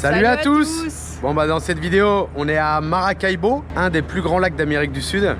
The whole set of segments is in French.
Salut à tous. Bon bah dans cette vidéo, on est à Maracaibo, un des plus grands lacs d'Amérique du Sud.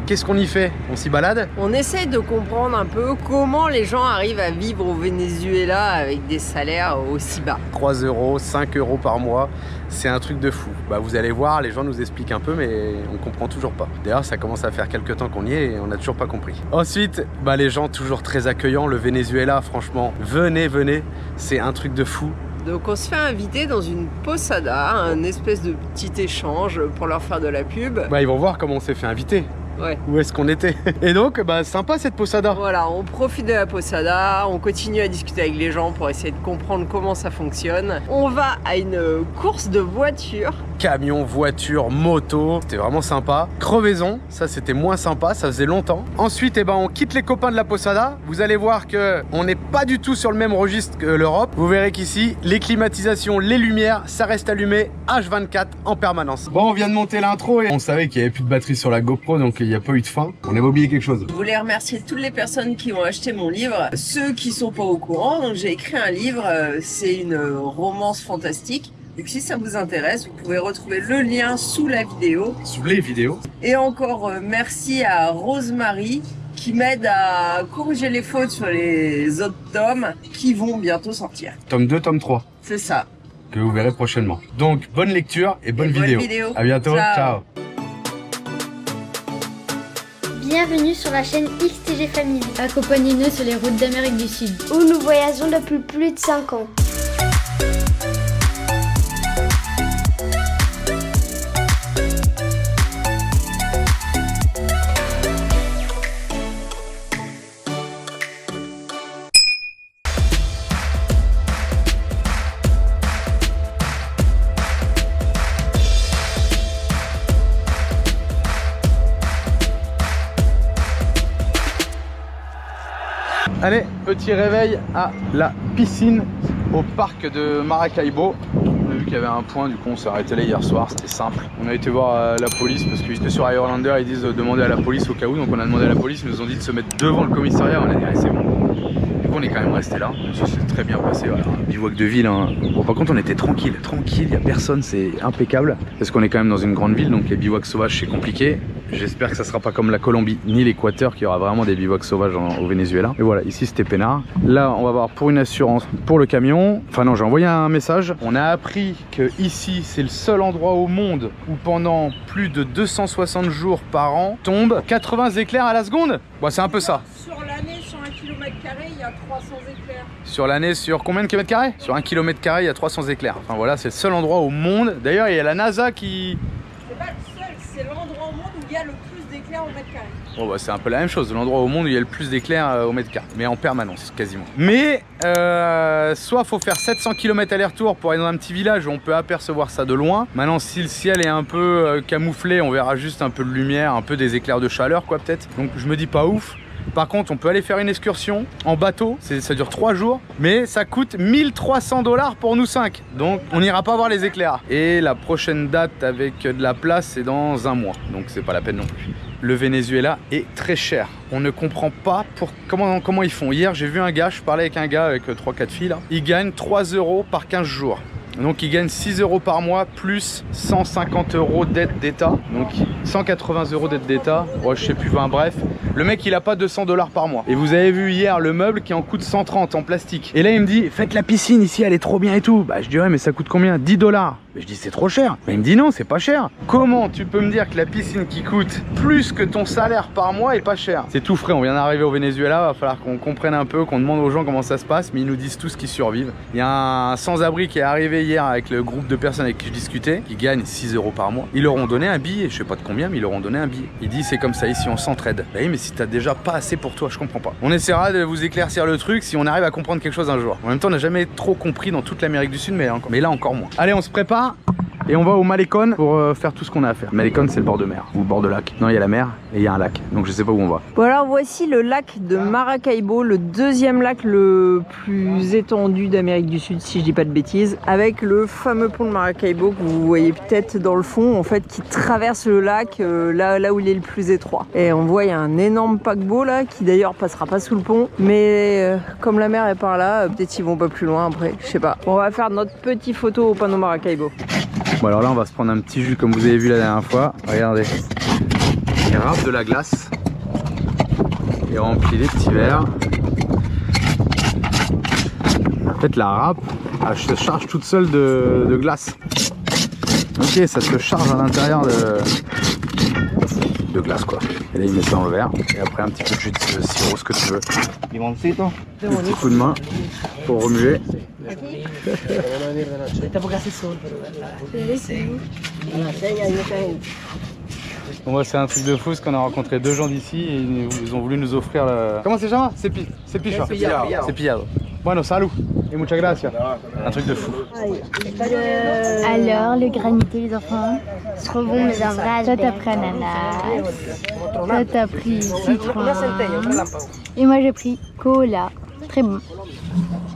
Qu'est-ce qu'on y fait? On s'y balade? On essaye de comprendre un peu comment les gens arrivent à vivre au Venezuela avec des salaires aussi bas. 3 euros, 5 euros par mois, c'est un truc de fou. Bah vous allez voir, les gens nous expliquent un peu mais on comprend toujours pas. D'ailleurs ça commence à faire quelques temps qu'on y est et on n'a toujours pas compris. Ensuite, bah les gens toujours très accueillants, le Venezuela franchement, venez, c'est un truc de fou. Donc on se fait inviter dans une posada, un espèce de petit échange pour leur faire de la pub. Bah ils vont voir comment on s'est fait inviter. Ouais. Où est-ce qu'on était? Et donc, bah sympa cette posada. Voilà, on profite de la posada, on continue à discuter avec les gens pour essayer de comprendre comment ça fonctionne. On va à une course de voitures. Camion, voiture, moto, c'était vraiment sympa. Crevaison, ça c'était moins sympa, ça faisait longtemps. Ensuite, eh ben, on quitte les copains de la posada. Vous allez voir que on n'est pas du tout sur le même registre que l'Europe. Vous verrez qu'ici, les climatisations, les lumières, ça reste allumé H24 en permanence. Bon, on vient de monter l'intro et on savait qu'il n'y avait plus de batterie sur la GoPro, donc il n'y a pas eu de fin. On avait oublié quelque chose. Je voulais remercier toutes les personnes qui ont acheté mon livre. Ceux qui sont pas au courant, donc j'ai écrit un livre, c'est une romance fantastique. Donc si ça vous intéresse, vous pouvez retrouver le lien sous la vidéo. Sous les vidéos. Et encore merci à Rosemary qui m'aide à corriger les fautes sur les autres tomes qui vont bientôt sortir. Tome 2, tome 3. C'est ça. Que vous verrez prochainement. Donc bonne lecture et bonne vidéo. À bientôt. Ciao. Bienvenue sur la chaîne XTG Family. Accompagnez-nous sur les routes d'Amérique du Sud, où nous voyageons depuis plus de 5 ans. Allez, petit réveil à la piscine au parc de Maracaibo. On a vu qu'il y avait un point, du coup on s'est arrêté là hier soir, c'était simple. On a été voir la police parce que sur Highlander ils disent de demander à la police au cas où. Donc on a demandé à la police, ils nous ont dit de se mettre devant le commissariat. On a dit allez, c'est bon. Du coup on est quand même resté là, ça s'est très bien passé. Voilà. Bivouac de ville, hein. Bon par contre on était tranquille, il n'y a personne, c'est impeccable. Parce qu'on est quand même dans une grande ville, donc les bivouacs sauvages c'est compliqué. J'espère que ça sera pas comme la Colombie ni l'Équateur, qu'il y aura vraiment des bivouacs sauvages au Venezuela. Et voilà, ici c'était peinard. Là, on va voir pour une assurance pour le camion. Enfin non, j'ai envoyé un message. On a appris que ici, c'est le seul endroit au monde où pendant plus de 260 jours par an tombent 80 éclairs à la seconde. Bon, c'est un peu ça. Sur l'année, sur 1 km², il y a 300 éclairs. Sur l'année, sur combien de kilomètres carrés? Sur 1 km², il y a 300 éclairs. Enfin voilà, c'est le seul endroit au monde. D'ailleurs, il y a la NASA qui... C'est pas le seul, c'est l'endroit au monde où il y a le plus d'éclairs au mètre carré. Bon bah c'est un peu la même chose, l'endroit au monde où il y a le plus d'éclairs au mètre carré, mais en permanence quasiment. Mais soit faut faire 700 km aller-retour pour aller dans un petit village où on peut apercevoir ça de loin. Maintenant si le ciel est un peu camouflé, on verra juste un peu de lumière, un peu des éclairs de chaleur quoi peut-être. Donc je me dis pas ouf. Par contre on peut aller faire une excursion en bateau, ça dure 3 jours, mais ça coûte 1300 $ pour nous 5. Donc on n'ira pas voir les éclairs. Et la prochaine date avec de la place c'est dans 1 mois, donc c'est pas la peine non plus. Le Venezuela est très cher. On ne comprend pas comment ils font. Hier j'ai vu un gars, je parlais avec un gars avec 3-4 filles là. Il gagne 3 € par 15 jours. Donc il gagne 6 € par mois plus 150 € d'aide d'État. Donc 180 € d'aide d'État. Ouais, je sais plus, bref. Le mec il a pas 200 $ par mois. Et vous avez vu hier le meuble qui en coûte 130 en plastique. Et là il me dit faites la piscine ici, elle est trop bien et tout. Bah je dis ouais mais ça coûte combien? 10 $. Mais je dis c'est trop cher. Mais il me dit non c'est pas cher. Comment tu peux me dire que la piscine qui coûte plus que ton salaire par mois est pas cher? C'est tout frais, on vient d'arriver au Venezuela, va falloir qu'on comprenne un peu, qu'on demande aux gens comment ça se passe. Mais ils nous disent tous qu'ils survivent. Il y a un sans-abri qui est arrivé hier avec le groupe de personnes avec qui je discutais, qui gagne 6 € par mois. Ils leur ont donné un billet, je sais pas de combien, mais ils leur ont donné un billet. Il dit c'est comme ça ici on s'entraide. Bah oui mais si t'as déjà pas assez pour toi, je comprends pas. On essaiera de vous éclaircir le truc si on arrive à comprendre quelque chose un jour. En même temps on n'a jamais trop compris dans toute l'Amérique du Sud, mais là encore moins. Allez on se prépare et on va au Malecón pour faire tout ce qu'on a à faire. Malecón c'est le bord de mer, ou le bord de lac. Non il y a la mer et il y a un lac. Donc je sais pas où on va. Bon alors voici le lac de Maracaibo, le deuxième lac le plus étendu d'Amérique du Sud si je dis pas de bêtises, avec le fameux pont de Maracaibo que vous voyez peut-être dans le fond en fait qui traverse le lac là où il est le plus étroit. Et on voit il y a un énorme paquebot là qui d'ailleurs passera pas sous le pont, mais comme la mer est par là, peut-être ils vont pas plus loin après, je sais pas. On va faire notre petite photo au panneau Maracaibo. Bon alors là on va se prendre un petit jus comme vous avez vu la dernière fois. Regardez, il râpe de la glace et remplit les petits verres. En fait la râpe elle se charge toute seule de glace. Ok, ça se charge à l'intérieur de glace quoi. Et là il met ça dans le verre et après un petit peu de jus de sirop, ce que tu veux. Limoncito. Un petit coup de main pour remuer. Bon, moi c'est un truc de fou parce qu'on a rencontré deux gens d'ici et ils ont voulu nous offrir le... Comment c'est ça? C'est picha. C'est pillado. Bueno, salud et muchas gracias. Un truc de fou. Alors, le granité, les enfants, trop bon, mais en vrai, toi t'as pris ananas, toi t'as pris citron, et moi j'ai pris cola. Très bon.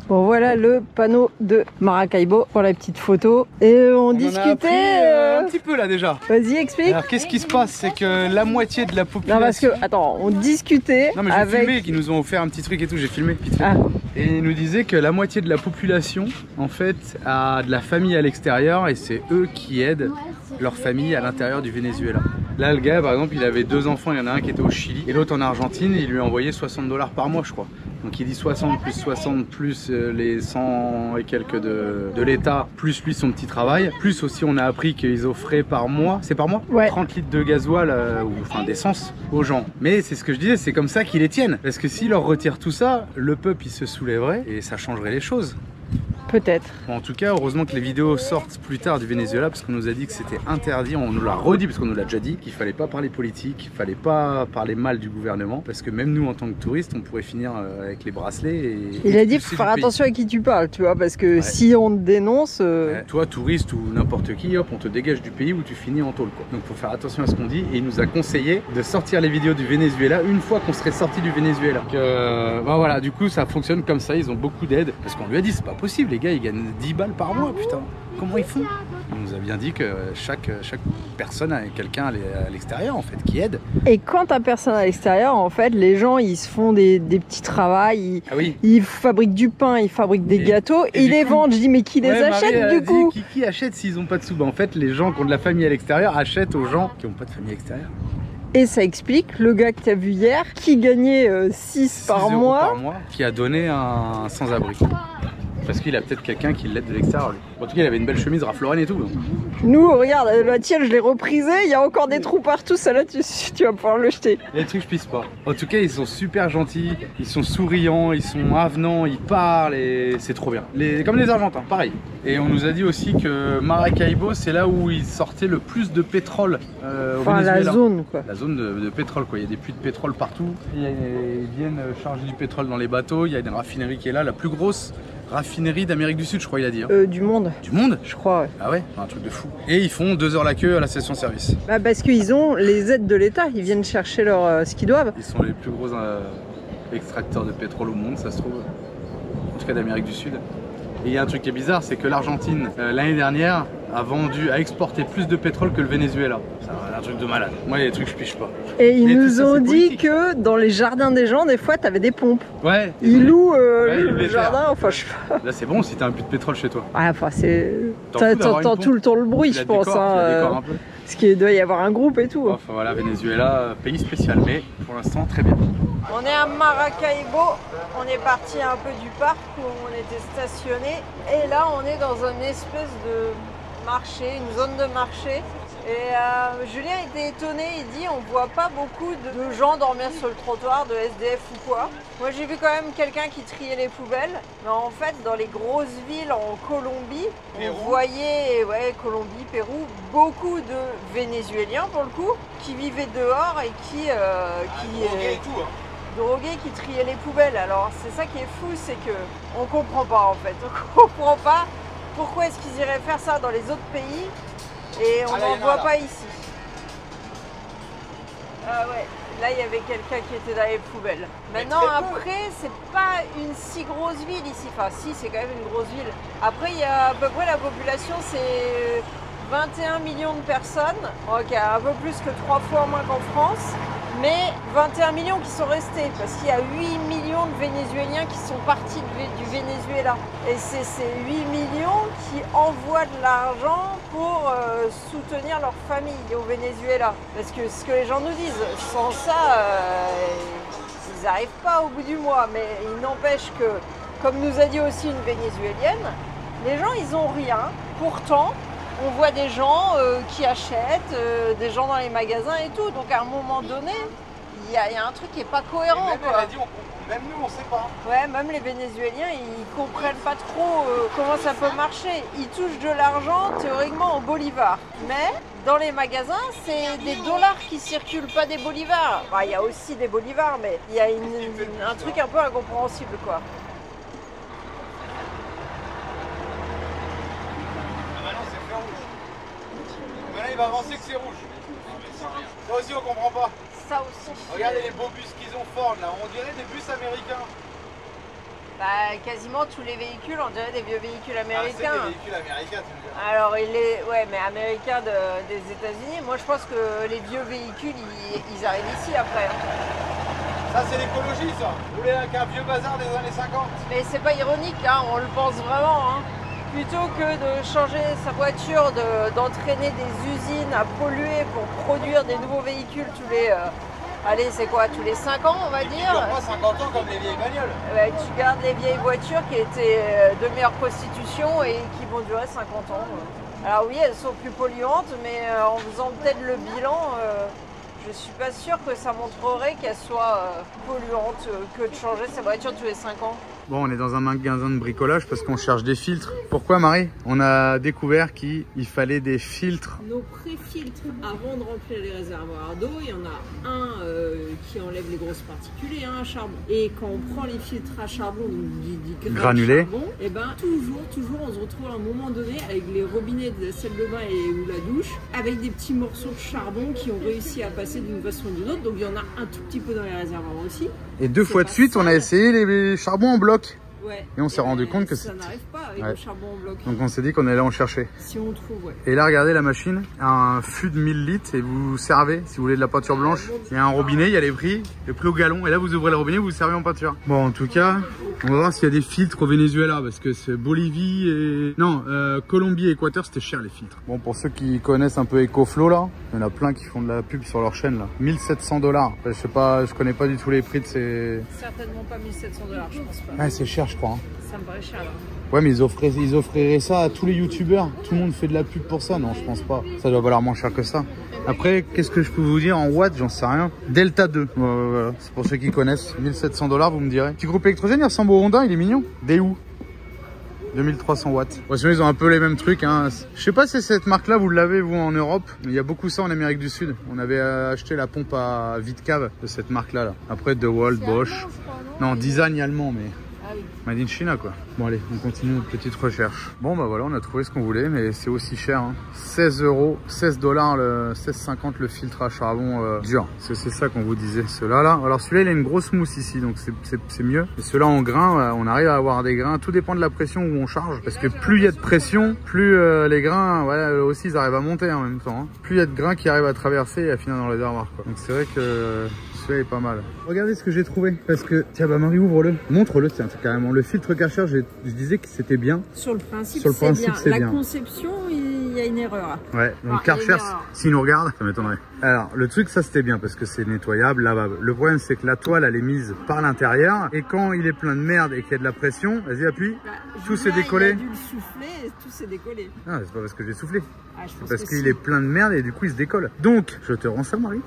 Bon voilà le panneau de Maracaibo pour la petite photo. Et on discutait... un petit peu là déjà. Vas-y explique. Alors qu'est-ce qui se passe? C'est que la moitié de la population... Non parce que, attends, on discutait non mais j'ai avec... filmé, qu'ils nous ont offert un petit truc et tout, j'ai filmé vite fait. Ah. Et ils nous disaient que la moitié de la population en fait a de la famille à l'extérieur et c'est eux qui aident leur famille à l'intérieur du Venezuela. Là le gars par exemple il avait deux enfants, il y en a un qui était au Chili et l'autre en Argentine, il lui a envoyé $60 par mois je crois. Donc il dit 60 plus les 100 et quelques de l'État, plus lui son petit travail. Plus aussi on a appris qu'ils offraient par mois, c'est par mois, ouais. 30 litres de gasoil ou enfin d'essence aux gens. Mais c'est ce que je disais, c'est comme ça qu'ils les tiennent. Parce que s'ils leur retirent tout ça, le peuple il se soulèverait et ça changerait les choses. Peut-être. Bon, en tout cas, heureusement que les vidéos sortent plus tard du Venezuela parce qu'on nous a dit que c'était interdit, on nous l'a redit parce qu'on nous l'a déjà dit, qu'il fallait pas parler politique, qu'il fallait pas parler mal du gouvernement parce que même nous en tant que touristes, on pourrait finir avec les bracelets et... Il a dit faut faire attention à qui tu parles, tu vois, parce que si on te dénonce... Ouais, toi, touriste ou n'importe qui, hop, on te dégage du pays où tu finis en tôle, quoi. Donc faut faire attention à ce qu'on dit et il nous a conseillé de sortir les vidéos du Venezuela une fois qu'on serait sorti du Venezuela. Donc bah voilà, du coup ça fonctionne comme ça, ils ont beaucoup d'aide parce qu'on lui a dit c'est pas possible, les gars ils gagnent 10 balles par mois, putain, comment ils font? Il nous a bien dit que chaque personne a quelqu'un à l'extérieur en fait qui aide. Et quand t'as personne à l'extérieur, en fait, les gens ils se font des petits travails, ils fabriquent du pain, ils fabriquent des gâteaux, ils les vendent. Je dis mais qui les achète du coup? Qui achète s'ils ont pas de sous? Bah en fait les gens qui ont de la famille à l'extérieur achètent aux gens qui ont pas de famille à l'extérieur. Et ça explique le gars que tu as vu hier qui gagnait 6 par mois, qui a donné un sans-abri. Parce qu'il a peut-être quelqu'un qui l'aide de l'extérieur. En tout cas, il avait une belle chemise Ralph Lauren et tout. Donc. Nous, regarde, la tienne, je l'ai reprisée. Il y a encore des trous partout. Ça là, tu vas pouvoir le jeter. Les trucs, je pisse pas. En tout cas, ils sont super gentils. Ils sont souriants. Ils sont avenants. Ils parlent. Et c'est trop bien. Comme les Argentins, pareil. Et on nous a dit aussi que Maracaibo, c'est là où ils sortaient le plus de pétrole au Venezuela. La zone, quoi. La zone de pétrole, quoi. Il y a des puits de pétrole partout. Ils viennent charger du pétrole dans les bateaux. Il y a une raffinerie qui est là, la plus grosse raffinerie d'Amérique du Sud, je crois il a dit. Hein. Du monde. Du monde? Je crois, ouais. Ah ouais? Un truc de fou. Et ils font 2 heures la queue à la station-service. Bah parce qu'ils ont les aides de l'État, ils viennent chercher ce qu'ils doivent. Ils sont les plus gros extracteurs de pétrole au monde, ça se trouve. En tout cas d'Amérique du Sud. Et il y a un truc qui est bizarre, c'est que l'Argentine, l'année dernière, a exporté plus de pétrole que le Venezuela. C'est un truc de malade. Moi, il y a des trucs que je piche pas. Et ils nous ont dit que dans les jardins des gens, des fois, t'avais des pompes. Ouais. Ils louent le jardin, enfin, je sais pas. Là, c'est bon si t'as un puits de pétrole chez toi. Ouais, enfin, c'est... T'entends tout le temps le bruit, je pense. Hein, parce qu'il doit y avoir un groupe et tout. Enfin voilà, Venezuela, pays spécial, mais pour l'instant, très bien. On est à Maracaibo, on est parti un peu du parc où on était stationné. Et là, on est dans une espèce de marché, une zone de marché. Et Julien était étonné, il dit on voit pas beaucoup de gens dormir sur le trottoir, de SDF ou quoi. Moi j'ai vu quand même quelqu'un qui triait les poubelles, mais en fait dans les grosses villes en Colombie, on voyait, Colombie, Pérou, beaucoup de Vénézuéliens pour le coup, qui vivaient dehors et qui drogués, qui triaient les poubelles. Alors c'est ça qui est fou, c'est que on comprend pas en fait, on comprend pas pourquoi est-ce qu'ils iraient faire ça dans les autres pays. Et on n'en voit pas ici. Ah ouais, là il y avait quelqu'un qui était dans les poubelles. Maintenant après, c'est pas une si grosse ville ici. Enfin si, c'est quand même une grosse ville. Après il y a à peu près la population, c'est 21 millions de personnes. Ok, un peu plus que 3 fois moins qu'en France. Mais 21 millions qui sont restés, parce qu'il y a 8 millions de Vénézuéliens qui sont partis du Venezuela. Et c'est ces 8 millions qui envoient de l'argent pour soutenir leur famille au Venezuela. Parce que ce que les gens nous disent, sans ça, ils n'arrivent pas au bout du mois. Mais il n'empêche que, comme nous a dit aussi une Vénézuélienne, les gens, ils n'ont rien. Pourtant, on voit des gens qui achètent, des gens dans les magasins et tout. Donc à un moment donné, il y a un truc qui n'est pas cohérent. Même, elle a dit, même nous, on ne sait pas. Ouais, même les Vénézuéliens, ils comprennent pas trop comment ça peut marcher. Ils touchent de l'argent théoriquement en bolivars. Mais dans les magasins, c'est des dollars qui circulent, pas des bolivars. Enfin, il y a aussi des bolivars, mais il y a un truc un peu incompréhensible, quoi. Il va avancer que c'est rouge. Ça aussi on comprend pas. Ça aussi. Regardez les beaux bus qu'ils ont Ford là, on dirait des bus américains. Bah quasiment tous les véhicules, on dirait des vieux véhicules américains. Ah, c'est des véhicules américains tu veux dire. Alors ouais mais américains des États-Unis. Moi je pense que les vieux véhicules ils arrivent ici après. Ça c'est l'écologie ça. Vous voulez qu'un vieux bazar des années 50. Mais c'est pas ironique hein, on le pense vraiment hein. Plutôt que de changer sa voiture, d'entraîner des usines à polluer pour produire des nouveaux véhicules tous les... allez, c'est quoi, tous les 5 ans, on va dire. Tu pas 50 ans comme les vieilles bagnoles. Ouais, tu gardes les vieilles voitures qui étaient de meilleure constitution et qui vont durer 50 ans. Alors oui, elles sont plus polluantes, mais en faisant peut-être le bilan, je suis pas sûre que ça montrerait qu'elles soient polluantes que de changer sa voiture tous les 5 ans. Bon, on est dans un magasin de bricolage parce qu'on cherche des filtres. Pourquoi, Marie? On a découvert qu'il fallait des filtres. Nos pré-filtres, avant de remplir les réservoirs d'eau, il y en a un qui enlève les grosses particules et un à charbon. Et quand on prend les filtres à charbon, donc dit granulés, charbon, et ben toujours, on se retrouve à un moment donné avec les robinets de la salle de bain ou la douche, avec des petits morceaux de charbon qui ont réussi à passer d'une façon ou d'une autre. Donc il y en a un tout petit peu dans les réservoirs aussi. Et 2 fois de suite, on a essayé les charbons en bloc. Ouais. Et on s'est rendu compte que ça n'arrive pas avec le charbon en bloc. Donc on s'est dit qu'on allait en chercher. Si on trouve, ouais. Et là, regardez la machine, un fût de 1000 litres et vous servez, si vous voulez de la peinture blanche. Il y a un robinet, il y a les prix au galon. Et là, vous ouvrez le robinet, vous servez en peinture. Bon, en tout cas, on va voir s'il y a des filtres au Venezuela parce que c'est Bolivie et... Non, Colombie et Équateur, c'était cher les filtres. Bon, pour ceux qui connaissent un peu EcoFlow là, il y en a plein qui font de la pub sur leur chaîne là. 1700 $. Je sais pas, je connais pas du tout les prix de ces... Certainement pas 1700 $, je pense pas. Ouais, c'est cher, je crois. Hein. Ça me paraît cher là. Ouais, mais ils offriraient ça à tous les youtubeurs. Tout le monde fait de la pub pour ça. Non, je pense pas. Ça doit valoir moins cher que ça. Après, qu'est-ce que je peux vous dire en watts? J'en sais rien. Delta 2. Voilà. C'est pour ceux qui connaissent. 1700 $, vous me direz. Petit groupe électrogène, il ressemble au Honda, il est mignon. Daewoo. 2300 watts. Bon, sinon, ils ont un peu les mêmes trucs. Hein. Je sais pas si cette marque-là, vous l'avez, vous, en Europe. Il y a beaucoup ça en Amérique du Sud. On avait acheté la pompe à vide cave de cette marque-là. Là. Après, DeWalt, Bosch. Non, design allemand, mais... Made in China quoi. Bon allez, on continue notre petite recherche. Bon bah voilà, on a trouvé ce qu'on voulait, mais c'est aussi cher. Hein. 16 €, 16 $, 16,50 le filtre à charbon dur. C'est ça qu'on vous disait. Ceux-là là. Alors celui-là il a une grosse mousse ici, donc c'est mieux. Et ceux-là en grain, on arrive à avoir des grains. Tout dépend de la pression où on charge. Parce que plus il y a de pression, plus les grains, voilà, aussi ils arrivent à monter en même temps. Hein. Plus il y a de grains qui arrivent à traverser et à finir dans les réservoirs. Donc c'est vrai que celui-là est pas mal. Regardez ce que j'ai trouvé. Parce que, tiens bah Marie, ouvre-le. Montre-le, tiens, carrément. Le filtre Karcher, je disais que c'était bien. Sur le principe, c'est bien. La conception, il y a une erreur. Ouais, donc Karcher, s'il nous regarde, ça m'étonnerait. Alors, le truc, ça c'était bien parce que c'est nettoyable, lavable. Le problème, c'est que la toile, elle est mise par l'intérieur. Et quand il est plein de merde et qu'il y a de la pression, vas-y, appuie. Tout s'est décollé. Il a dû le souffler et tout s'est décollé. Ah, c'est pas parce que j'ai soufflé. C'est parce qu'il est plein de merde et du coup, il se décolle. Donc, je te rends ça, Marie.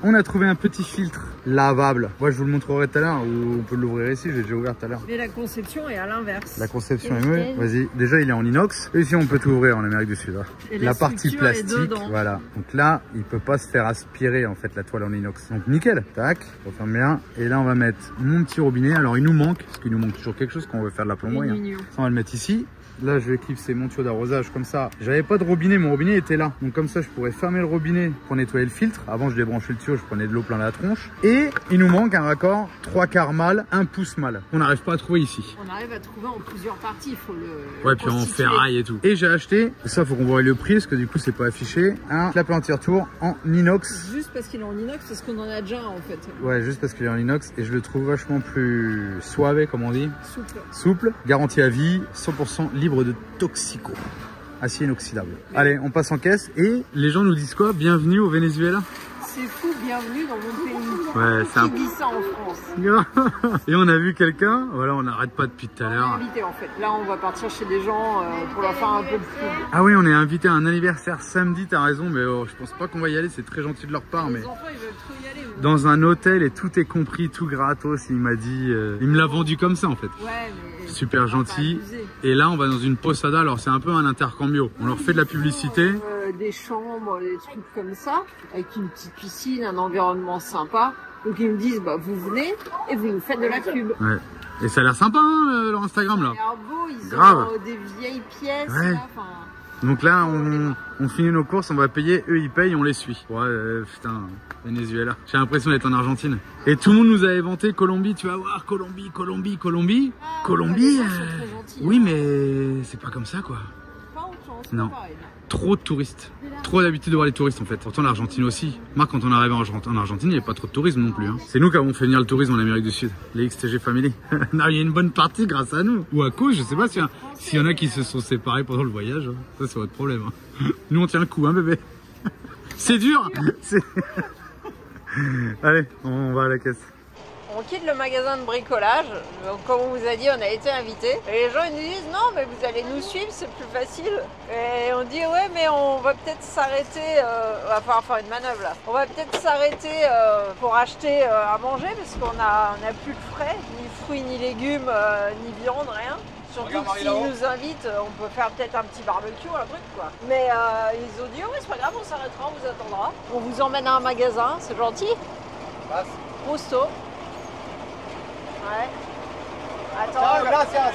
On a trouvé un petit filtre lavable. Moi, je vous le montrerai tout à l'heure ou on peut l'ouvrir ici. Je l'ai déjà ouvert tout à l'heure. Mais la conception est à l'inverse. La conception est mieux. Vas-y. Déjà, il est en inox. Et ici, on peut tout ouvrir en Amérique du Sud. Hein. La partie plastique, voilà. Donc là, il peut pas se faire aspirer en fait la toile en inox. Donc nickel. Tac. On ferme bien. Et là, on va mettre mon petit robinet. Alors, il nous manque parce qu'il nous manque toujours quelque chose quand on veut faire de la plomberie. Hein. Ça, on va le mettre ici. Là, je vais clipser mon tuyau d'arrosage comme ça. J'avais pas de robinet, mon robinet était là. Donc comme ça, je pourrais fermer le robinet pour nettoyer le filtre. Avant, je débranchais le tuyau, je prenais de l'eau plein la tronche. Et il nous manque un raccord 3/4 mâle, 1 pouce mâle. On n'arrive pas à trouver ici. On arrive à trouver en plusieurs parties, il faut le... Ouais, puis en ferraille et tout. Et j'ai acheté, ça faut qu'on voit le prix parce que du coup c'est pas affiché, un clapet anti-retour en inox. Juste parce qu'il est en inox, parce qu'on en a déjà en fait. Ouais, juste parce qu'il est en inox et je le trouve vachement plus suave, comme on dit. Souple. Souple, garantie à vie, 100% libre de toxico. Acier inoxydable. Allez, on passe en caisse et les gens nous disent quoi? Bienvenue au Venezuela. C'est fou, bienvenue dans mon pays. Ouais, c'est un... Qui dit ça en France? Et on a vu quelqu'un, voilà, on n'arrête pas depuis tout à l'heure. On est invité en fait. Là, on va partir chez des gens pour leur faire un peu de pub. Ah oui, on est invité à un anniversaire samedi, t'as raison, mais je pense pas qu'on va y aller, c'est très gentil de leur part. Les mais enfants, ils veulent trop y aller. dans un hôtel et tout est compris, tout gratos, il m'a dit, il me l'a vendu comme ça en fait. Ouais, mais super gentil. Et là, on va dans une posada, alors c'est un peu un intercambio. On leur fait de la publicité. Des chambres, des trucs comme ça, avec une petite piscine, un environnement sympa. Donc ils me disent, bah vous venez et vous nous faites de la pub. Ouais. Et ça a l'air sympa, hein, leur Instagram là. Ça a l'air beau, ils grave. ont des vieilles pièces. Ouais. Là, donc là, on finit nos courses, on va payer, eux ils payent, on les suit. Ouais, putain, Venezuela. J'ai l'impression d'être en Argentine. Et tout le monde nous a inventé Colombie, tu vas voir, Colombie, Colombie, Colombie. Ah, Colombie, gentils, oui, mais c'est pas comme ça quoi. Pas autant, c'est non. pas pareil. Trop de touristes. Trop d'habitude de voir les touristes en fait. Pourtant l'Argentine aussi. Moi quand on arrive en Argentine, il n'y avait pas trop de tourisme non plus. Hein. C'est nous qui avons fait venir le tourisme en Amérique du Sud. Les XTG Family. Non, il y a une bonne partie grâce à nous. Ou à cause, je sais pas s'il y en a qui se sont séparés pendant le voyage. Hein. Ça c'est votre problème. Hein. Nous on tient le coup, hein bébé. C'est dur. Allez, on va à la caisse. On quitte le magasin de bricolage, donc, comme on vous a dit, on a été invités. Et les gens ils nous disent non mais vous allez nous suivre, c'est plus facile. Et on dit ouais mais on va peut-être s'arrêter, on va falloir faire une manœuvre là. On va peut-être s'arrêter pour acheter à manger parce qu'on a plus de frais, ni fruits, ni légumes, ni viande, rien. Surtout que s'ils nous invitent, on peut faire peut-être un petit barbecue, un truc quoi. Mais ils ont dit oh, ouais c'est pas grave, on s'arrêtera, on vous attendra. On vous emmène à un magasin, c'est gentil. Gusto. Ouais. Attends. Gracias.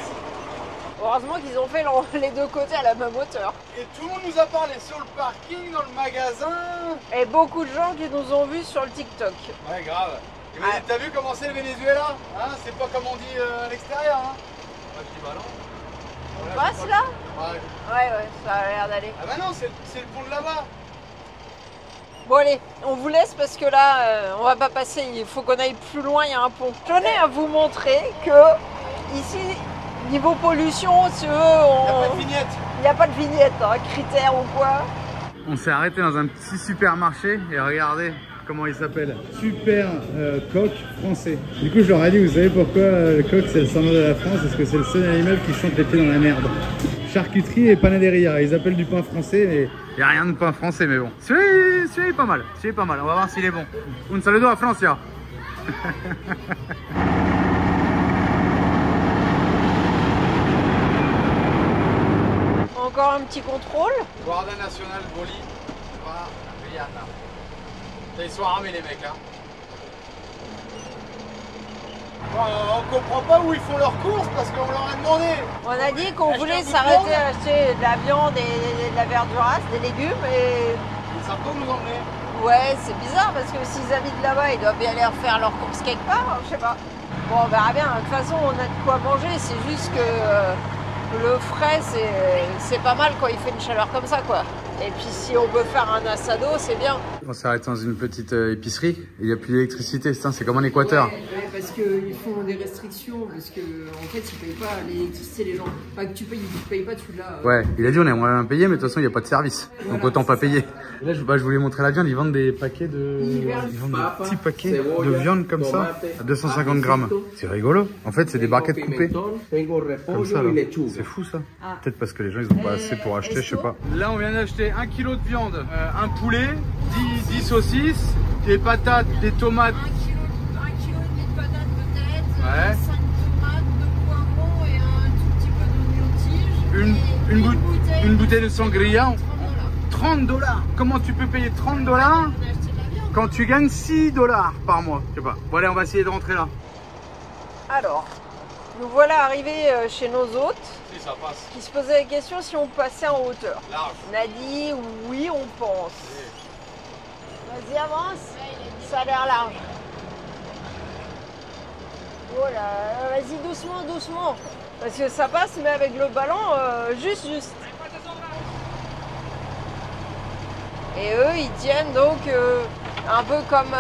Heureusement qu'ils ont fait les deux côtés à la même hauteur. Et tout le monde nous a parlé sur le parking, dans le magasin. Et beaucoup de gens qui nous ont vus sur le TikTok. Ouais, grave. Il m'a dit, t'as vu comment c'est le Venezuela? Hein, c'est pas comme on dit à l'extérieur. Hein. Moi, je dis, bah non. On passe là? Ouais. Ouais, ça a l'air d'aller. Ah bah non, c'est le pont de là-bas. Bon allez, on vous laisse parce que là, on va pas passer, il faut qu'on aille plus loin, il y a un pont. Je tenais à vous montrer que ici, niveau pollution, si eux, il n'y a pas de vignette, hein, critères ou quoi. On s'est arrêté dans un petit supermarché et regardez comment il s'appelle. Super coq français. Du coup, je leur ai dit, vous savez pourquoi le coq c'est le symbole de la France? Parce que c'est le seul animal qui chante les pieds dans la merde. Charcuterie et panaderia, ils appellent du pain français, mais il n'y a rien de pain français, mais bon. Celui-là est pas mal, celui-là est pas mal, on va voir s'il est bon. Un saludo à Francia. Encore un petit contrôle. Guardia Nacional Bolivia. Ils sont armés les mecs hein. On comprend pas où ils font leurs courses parce qu'on leur a demandé. On a dit qu'on voulait s'arrêter à acheter de la viande et de la verdurasse, des légumes et... Ils savent pas nous emmener. Ouais, c'est bizarre parce que s'ils habitent là-bas, ils doivent bien aller faire leurs courses quelque part, je sais pas. Bon, on verra bien. De toute façon, on a de quoi manger, c'est juste que le frais, c'est pas mal quand il fait une chaleur comme ça, quoi. Et puis si on peut faire un assado, c'est bien. On s'est arrêté dans une petite épicerie, il n'y a plus d'électricité, c'est comme en Équateur. Ouais, parce qu'ils font des restrictions, parce qu'en fait ils payent pas l'électricité les gens. Pas que tu payes pas, tu l'as. Ouais, il a dit on aimerait bien payer, mais de toute façon il n'y a pas de service. Voilà, donc autant pas payer. Et là je voulais montrer la viande, ils vendent des paquets Ils vendent des petits paquets de viande comme ça, à 250 grammes. C'est rigolo. En fait c'est des barquettes coupées. Comme ça là. C'est fou ça. Peut-être parce que les gens ils ont pas assez pour acheter, je sais pas. Là on vient d'acheter 1 kg de viande, un poulet, 10 saucisses, des patates, des tomates. 1 kg de patates peut-être, ouais. 5 tomates, 2 poivrons et un tout petit peu d'oignon tige. Une bouteille de sangria. 30 $. Comment tu peux payer 30 $ quand tu gagnes 6 $ par mois? Je sais pas. Bon allez, on va essayer de rentrer là. Alors, nous voilà arrivés chez nos hôtes. ça passe. Qui se posait la question si on passait en hauteur. Large. On a dit oui, on pense. Vas-y, avance. Ça a l'air large. Voilà, vas-y doucement, doucement. Parce que ça passe, mais avec le ballon, juste. Et eux, ils tiennent donc un peu comme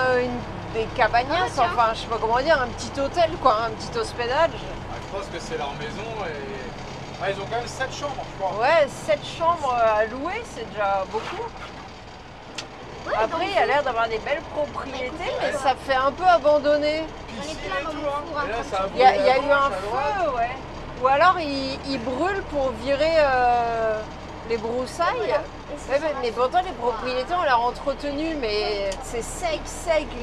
des cabanas, enfin, je sais pas comment dire, un petit hôtel, quoi, un petit hospédage. Je pense que c'est leur maison et ils ont quand même 7 chambres, je crois. Ouais, 7 chambres à louer, c'est déjà beaucoup. Ouais, après, il y a l'air d'avoir des belles propriétés, mais ça fait un peu abandonné. Il y a eu un feu, ouais. Ou alors, ils brûlent pour virer les broussailles. Ouais, mais pourtant, les propriétés ont l'air entretenues, mais c'est sec,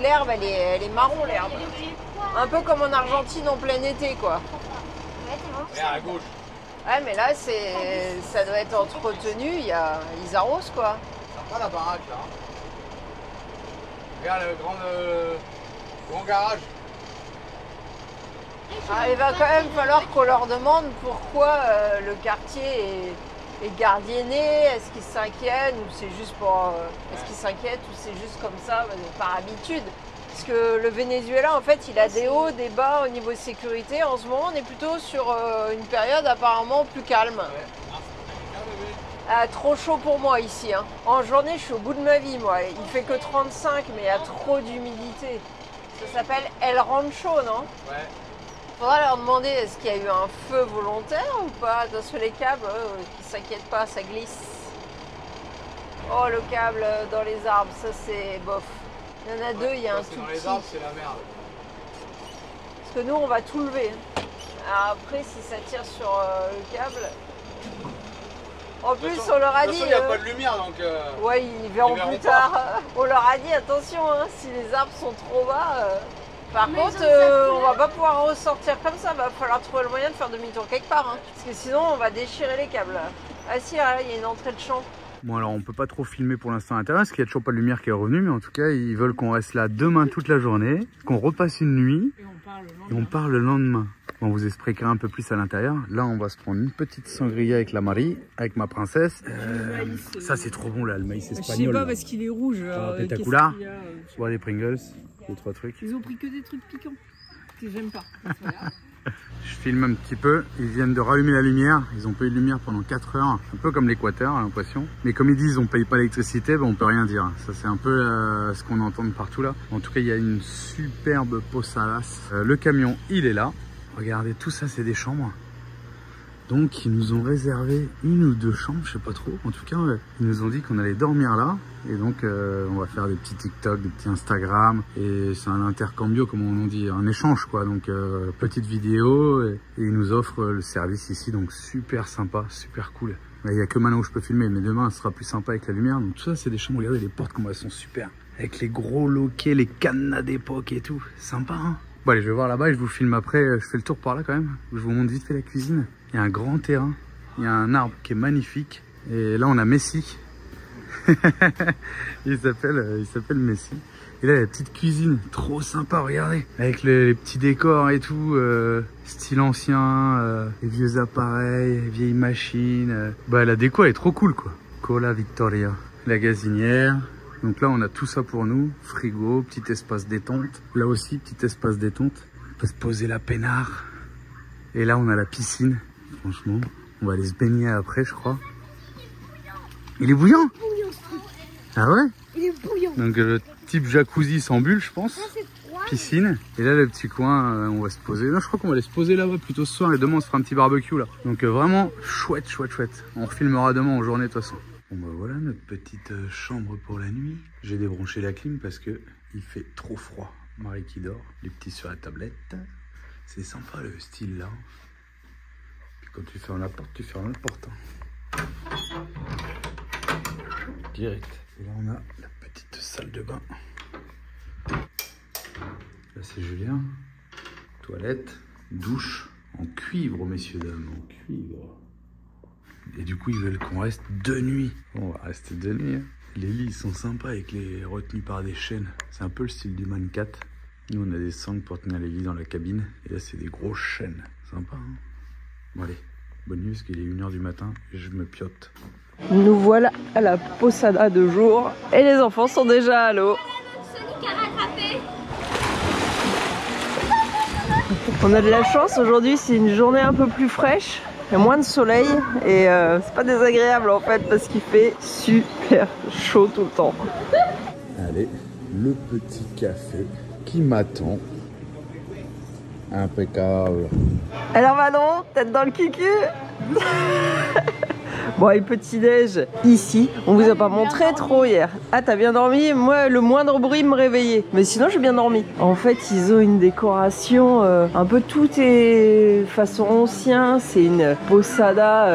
l'herbe, elle est marron, l'herbe. Un peu comme en Argentine en plein été, quoi. Et à gauche. Ouais, mais là, ça doit être entretenu, ils arrosent, quoi. Sympa la baraque, là. Regarde le grand garage. Ah, il va quand même falloir qu'on leur demande pourquoi le quartier est gardienné. Est-ce qu'ils s'inquiètent ou c'est juste pour... Est-ce qu'ils s'inquiètent ou c'est juste comme ça, par habitude? Parce que le Venezuela, en fait, il a des hauts, des bas au niveau de sécurité. En ce moment, on est plutôt sur une période apparemment plus calme. Ah, trop chaud pour moi ici. Hein. En journée, je suis au bout de ma vie, moi. Il fait que 35, mais il y a trop d'humidité. Ça s'appelle El Rancho, non? Ouais. Faudra leur demander est-ce qu'il y a eu un feu volontaire ou pas. Attention les câbles, qui s'inquiètent pas, ça glisse. Oh, le câble dans les arbres, ça c'est bof. Il y en a deux, il y a un tout dans petit. les arbres, c'est la merde. Parce que nous, on va tout lever. Alors après, si ça tire sur le câble... En plus, on leur a dit... il n'y a pas de lumière, donc... Ouais, ils verront plus tard. On leur a dit, attention, hein, si les arbres sont trop bas... Par contre, on va pas pouvoir ressortir comme ça. Va falloir trouver le moyen de faire demi-tour quelque part. Hein, parce que sinon, on va déchirer les câbles. Ah si, là, il y a une entrée de champ. Bon, alors on peut pas trop filmer pour l'instant à l'intérieur parce qu'il n'y a toujours pas de lumière qui est revenue. Mais en tout cas, ils veulent qu'on reste là demain toute la journée, qu'on repasse une nuit et on part le lendemain. On vous expliquera un peu plus à l'intérieur. Là, on va se prendre une petite sangria avec la Marie, avec ma princesse. Ça, c'est trop bon là, le maïs espagnol. Je sais pas parce qu'il est rouge. Pétacula, boire des Pringles, 2-3 trucs. Ils ont pris que des trucs piquants que j'aime pas. Je filme un petit peu. Ils viennent de rallumer la lumière. Ils ont pas eu de lumière pendant 4 heures. Un peu comme l'Équateur, j'ai l'impression. Mais comme ils disent, on paye pas l'électricité, ben on peut rien dire. Ça, c'est un peu ce qu'on entend de partout là. En tout cas, il y a une superbe posadas. Le camion, il est là. Regardez, tout ça, c'est des chambres. Donc, ils nous ont réservé 1 ou 2 chambres, je sais pas trop. En tout cas, ils nous ont dit qu'on allait dormir là. Et donc, on va faire des petits TikTok, des petits Instagram. Et c'est un intercambio, comme on dit, un échange, quoi. Donc, petite vidéo. Et ils nous offrent le service ici. Donc, super sympa, super cool. Il n'y a que maintenant où je peux filmer, mais demain, ce sera plus sympa avec la lumière. Donc, tout ça, c'est des chambres. Regardez les portes, comment elles sont super. Avec les gros loquets, les cadenas d'époque et tout. Sympa, hein? Bon, allez, je vais voir là-bas et je vous filme après. Je fais le tour par là quand même. Je vous montre vite fait la cuisine. Il y a un grand terrain. Il y a un arbre qui est magnifique. Et là, on a Messi. il s'appelle Messi. Et là, il y a la petite cuisine. Trop sympa, regardez. Avec les petits décors et tout. Style ancien. Les vieux appareils, les vieilles machines. Bah, la déco, elle est trop cool, quoi. Cola Victoria. La gazinière. Donc là, on a tout ça pour nous. Frigo, petit espace détente. Là aussi, petit espace détente. On peut se poser la peinard. Et là, on a la piscine. Franchement, on va aller se baigner après, je crois. Il est bouillant? Ah ouais? Il est bouillant. Donc le type jacuzzi sans bulle, je pense. Piscine. Et là, le petit coin, on va se poser. Non, je crois qu'on va aller se poser là-bas plutôt ce soir. Et demain, on se fera un petit barbecue là. Donc vraiment, chouette, chouette, chouette. On filmera demain en journée de toute façon. Bon bah voilà notre petite chambre pour la nuit. J'ai débranché la clim parce que il fait trop froid. Marie qui dort, les petits sur la tablette. C'est sympa le style là. Puis quand tu fermes la porte, tu fermes la porte. Direct. Et là on a la petite salle de bain. Là c'est Julien. Toilette, douche en cuivre, messieurs dames, en cuivre. Et du coup, ils veulent qu'on reste 2 nuits. Bon, on va rester 2 nuits. Hein. Les lits sont sympas avec les retenus par des chaînes. C'est un peu le style du Man 4. Nous, on a des sangles pour tenir les lits dans la cabine. Et là, c'est des grosses chaînes. Sympa, hein? Bon, allez. Bonne nuit parce qu'il est 1 h du matin et je me piote. Nous voilà à la Posada de jour et les enfants sont déjà à l'eau. On a de la chance, aujourd'hui c'est une journée un peu plus fraîche, il y a moins de soleil et c'est pas désagréable en fait parce qu'il fait super chaud tout le temps. Allez, le petit café qui m'attend. Impeccable. Alors Manon, tête dans le cucu. Bon, et petit-déj, ici, on vous a pas montré trop hier. Ah, t'as bien dormi? Moi, le moindre bruit me réveillait. Mais sinon, j'ai bien dormi. En fait, ils ont une décoration, un peu tout est façon ancien. C'est une posada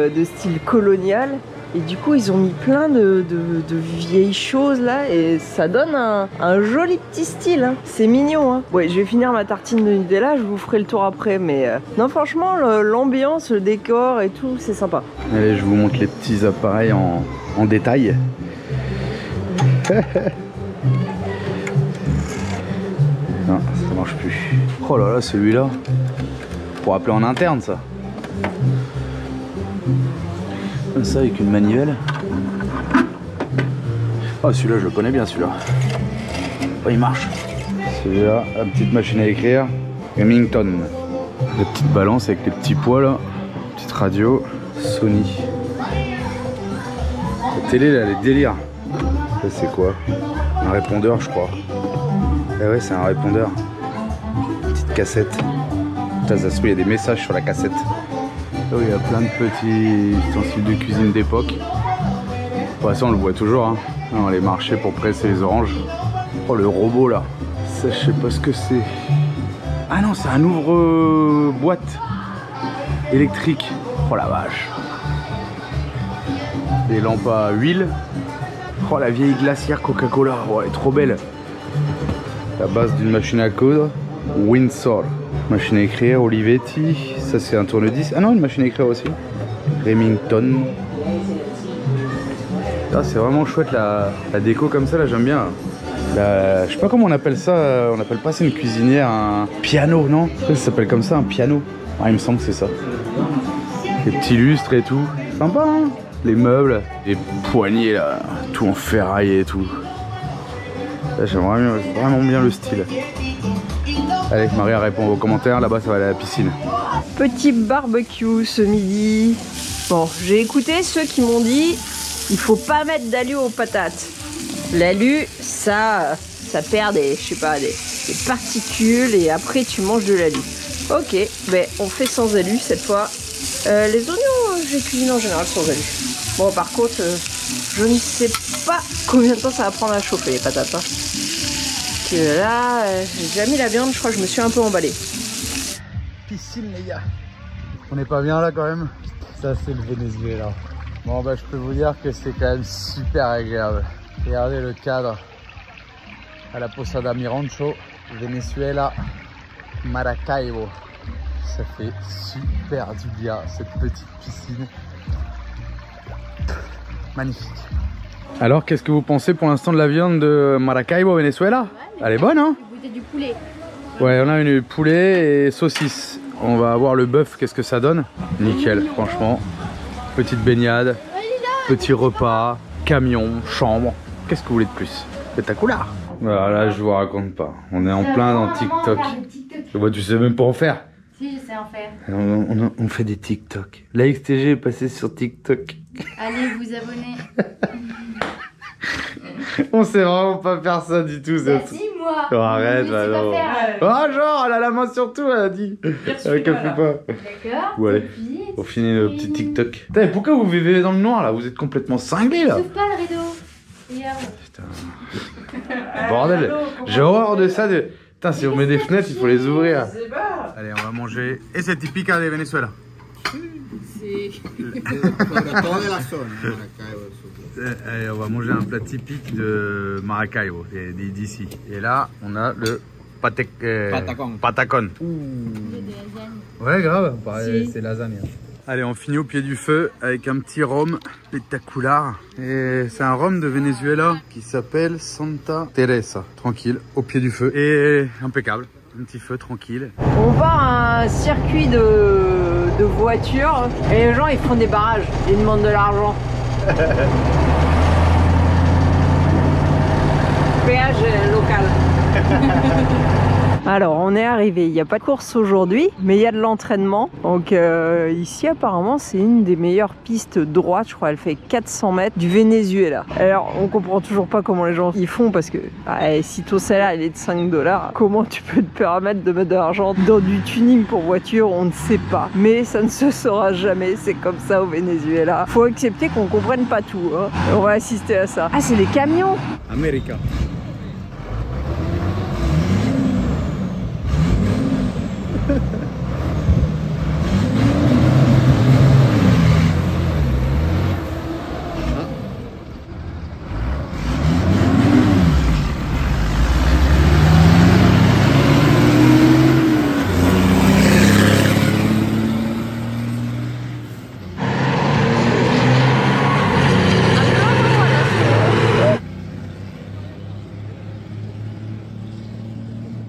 de style colonial. Et du coup, ils ont mis plein de vieilles choses là et ça donne un joli petit style. Hein. C'est mignon. Hein. Ouais, je vais finir ma tartine de Nutella, je vous ferai le tour après. Mais non, franchement, l'ambiance, le décor et tout, c'est sympa. Allez, je vous montre les petits appareils en détail. Non, ça marche plus. Oh là là, celui-là. Pour appeler en interne, ça. Ça avec une manivelle. Ah, celui-là je le connais bien, celui-là. Oh, il marche. Celui-là, la petite machine à écrire Remington. La petite balance avec les petits poids là. Petite radio Sony. La télé là, les délires. Ça c'est quoi? Un répondeur, je crois. Ah ouais, c'est un répondeur. Petite cassette. Putain, ça se trouve, il y a des messages sur la cassette. Là, il y a plein de petits ustensiles de cuisine d'époque. Pour l'instant, on le voit toujours hein, dans les marchés pour presser les oranges. Oh, le robot là. Ça, je sais pas ce que c'est. Ah non, c'est un ouvre-boîte électrique. Oh la vache. Des lampes à huile. Oh, la vieille glacière Coca-Cola. Oh, elle est trop belle. La base d'une machine à coudre. Windsor. Machine à écrire, Olivetti, ça c'est un tourne-disque. Ah non, une machine à écrire aussi. Remington. Ah, c'est vraiment chouette la déco comme ça, là j'aime bien. Je sais pas comment on appelle ça, on appelle pas ça une cuisinière, un piano, non? Je sais pas si ça s'appelle comme ça, un piano. Ah, il me semble que c'est ça. Les petits lustres et tout. Sympa, hein? Les meubles, les poignées là, tout en ferraille et tout. J'aime vraiment bien le style. Allez, Maria répond aux commentaires, là-bas ça va aller à la piscine. Petit barbecue ce midi. Bon, j'ai écouté ceux qui m'ont dit il faut pas mettre d'alu aux patates. L'alu, ça perd des, je sais pas, des particules et après tu manges de l'alu. Ok, ben on fait sans alu cette fois. Les oignons, j'ai cuisiné en général sans alu. Bon, par contre, je ne sais pas combien de temps ça va prendre à chauffer les patates. Hein. Que là, j'ai déjà mis la viande, je crois que je me suis un peu emballé. Piscine les gars. On n'est pas bien là quand même. Ça c'est le Venezuela. Bon bah je peux vous dire que c'est quand même super agréable. Regardez le cadre à la Posada Mirancho, Venezuela, Maracaibo. Ça fait super du bien cette petite piscine. Magnifique. Alors, qu'est-ce que vous pensez pour l'instant de la viande de Maracaibo, Venezuela? Ouais, elle est bonne, hein? Goûter du poulet. Ouais, on a une poulet et saucisse. On va voir le bœuf, qu'est-ce que ça donne? Nickel, franchement. Petite baignade, petit repas, camion, chambre. Qu'est-ce que vous voulez de plus? Spectaculaire. Voilà, là, je vous raconte pas. On est en plein dans TikTok. Bah, tu sais même pas en faire. Si, je sais en faire. On fait des TikTok. La XTG est passée sur TikTok. Allez vous abonner. On sait vraiment pas faire ça du tout. Bah si, moi. Oh, arrête, bah non. Oh, genre, elle a la main sur tout, elle a dit. Elle fait pas. D'accord. Bon, allez, on finit le petit TikTok. Putain, pourquoi vous vivez dans le noir là? Vous êtes complètement cinglés là. Sauf pas le rideau. Regarde. Putain. Bordel, j'ai horreur de ça. Putain, si on met des fenêtres, il faut les ouvrir. Allez, on va manger. Et c'est typique de Venezuela. Allez, on va manger un plat typique de Maracaibo, d'ici. Et là, on a le patacon. Ouais, grave, pareil, c'est lasagne. Allez, on finit au pied du feu avec un petit rhum spectaculaire. Et c'est un rhum de Venezuela qui s'appelle Santa Teresa. Tranquille, au pied du feu. Et impeccable. Un petit feu tranquille. On part à un circuit de de voitures et les gens ils font des barrages, ils demandent de l'argent. Péage local. Alors on est arrivé, il n'y a pas de course aujourd'hui, mais il y a de l'entraînement. Donc ici apparemment c'est une des meilleures pistes droites, je crois elle fait 400 mètres du Venezuela. Alors on comprend toujours pas comment les gens y font parce que si ton salaire il est de 5 $, comment tu peux te permettre de mettre de l'argent dans du tuning pour voiture, on ne sait pas. Mais ça ne se saura jamais, c'est comme ça au Venezuela. Faut accepter qu'on comprenne pas tout, hein. On va assister à ça. Ah c'est des camions America.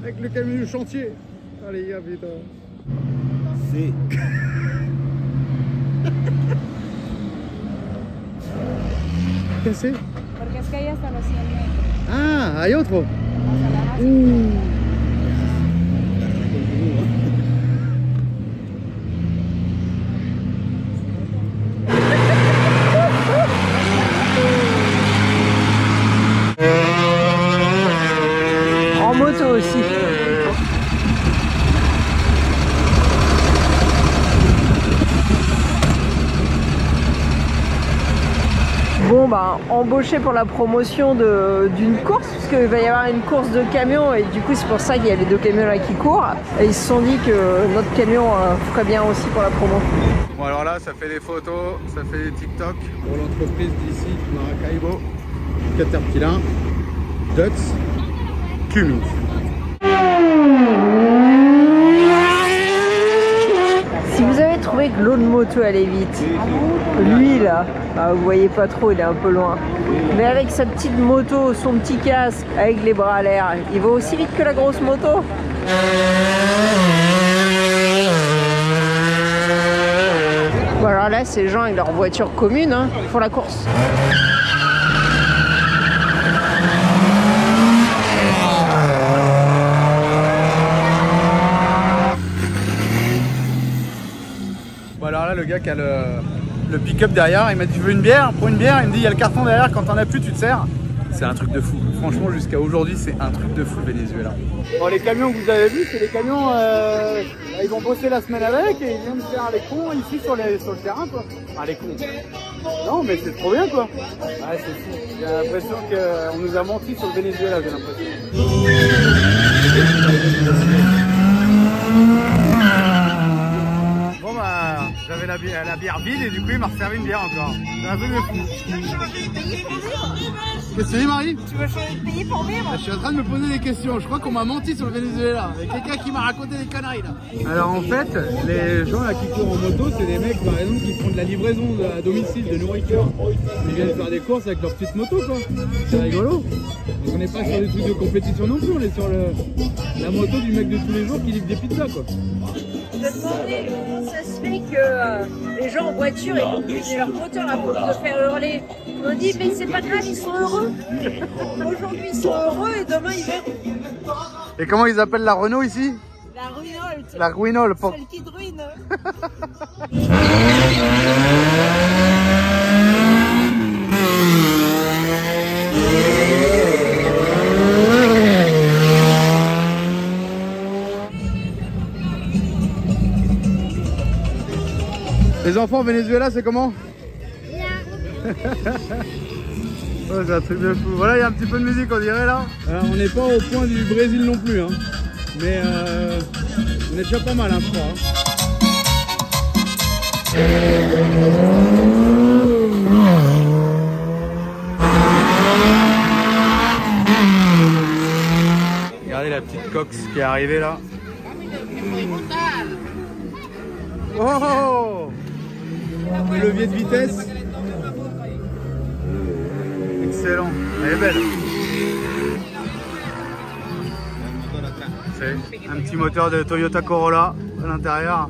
Avec le camion du chantier. Allez, gars, putain. C'est. Cassé. Porque es que hay hasta los 100 metros. Ah, hay otro. En moto aussi. Bon bah embauché pour la promotion d'une course, parce qu'il va y avoir une course de camions et du coup c'est pour ça qu'il y a les deux camions là qui courent. Et ils se sont dit que notre camion ferait bien aussi pour la promo. Bon alors là ça fait des photos, ça fait des TikTok pour l'entreprise d'ici, Maracaibo, Caterpillar, Dutz, Cummins. Si vous avez trouvé que l'autre moto allait vite, lui là, vous voyez pas trop, il est un peu loin. Mais avec sa petite moto, son petit casque, avec les bras à l'air, il va aussi vite que la grosse moto. Bon alors là, ces gens avec leur voiture commune hein, font la course. Bon alors là le gars qui a le pick-up derrière, il m'a dit tu veux une bière? Prends une bière, il me dit il y a le carton derrière, quand t'en as plus tu te sers. C'est un truc de fou, franchement jusqu'à aujourd'hui c'est un truc de fou le Venezuela. Bon les camions que vous avez vus, c'est les camions, ils vont bosser la semaine avec et ils viennent faire les cons ici sur le terrain quoi. Ah les cons. Non mais c'est trop bien quoi. Ah c'est fou, j'ai l'impression qu'on nous a menti sur le Venezuela, j'ai l'impression. Bon bah j'avais la bière vide et du coup il m'a reservi une bière encore. C'est un peu de fou. Qu'est-ce que c'est Marie? Tu veux changer de pays pour vivre? Je suis en train de me poser des questions, je crois qu'on m'a menti sur le Venezuela. Il y a quelqu'un qui m'a raconté des conneries là. Alors en fait, les gens là qui courent en moto, c'est des mecs par exemple qui font de la livraison à domicile de nourriture. Ils viennent faire des courses avec leur petite moto quoi. C'est rigolo. Donc on n'est pas sur des trucs de compétition non plus, on est sur la moto du mec de tous les jours qui livre des pizzas quoi. Je me demandais comment ça se fait que les gens en voiture ils vont utiliser leur moteur à force de faire hurler. On dit mais c'est pas grave, ils sont heureux. Aujourd'hui ils sont heureux et demain ils verront. Et comment ils appellent la Renault ici? La ruinolte. La Ruinole. Celle qui ruine. Les enfants au Venezuela, c'est comment? Oh, c'est un truc de fou. Voilà, il y a un petit peu de musique, on dirait là. Alors, on n'est pas au point du Brésil non plus, hein. Mais on est déjà pas mal, hein, je crois. Regardez la petite cox qui est arrivée là. Oh! Le levier de vitesse. Excellent, elle est belle. C'est un petit moteur de Toyota Corolla à l'intérieur.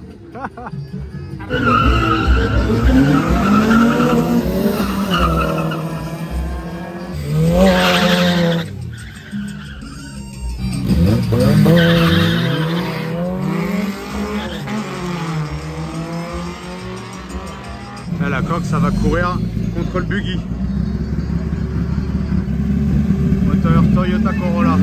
Là, la coque, ça va courir contre le buggy. Moteur Toyota Corolla.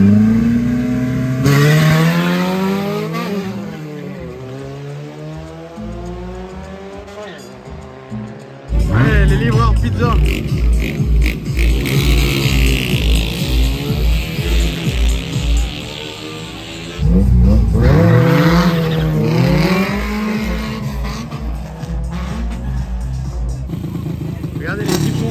Allez, les livreurs pizza. Regardez les typons.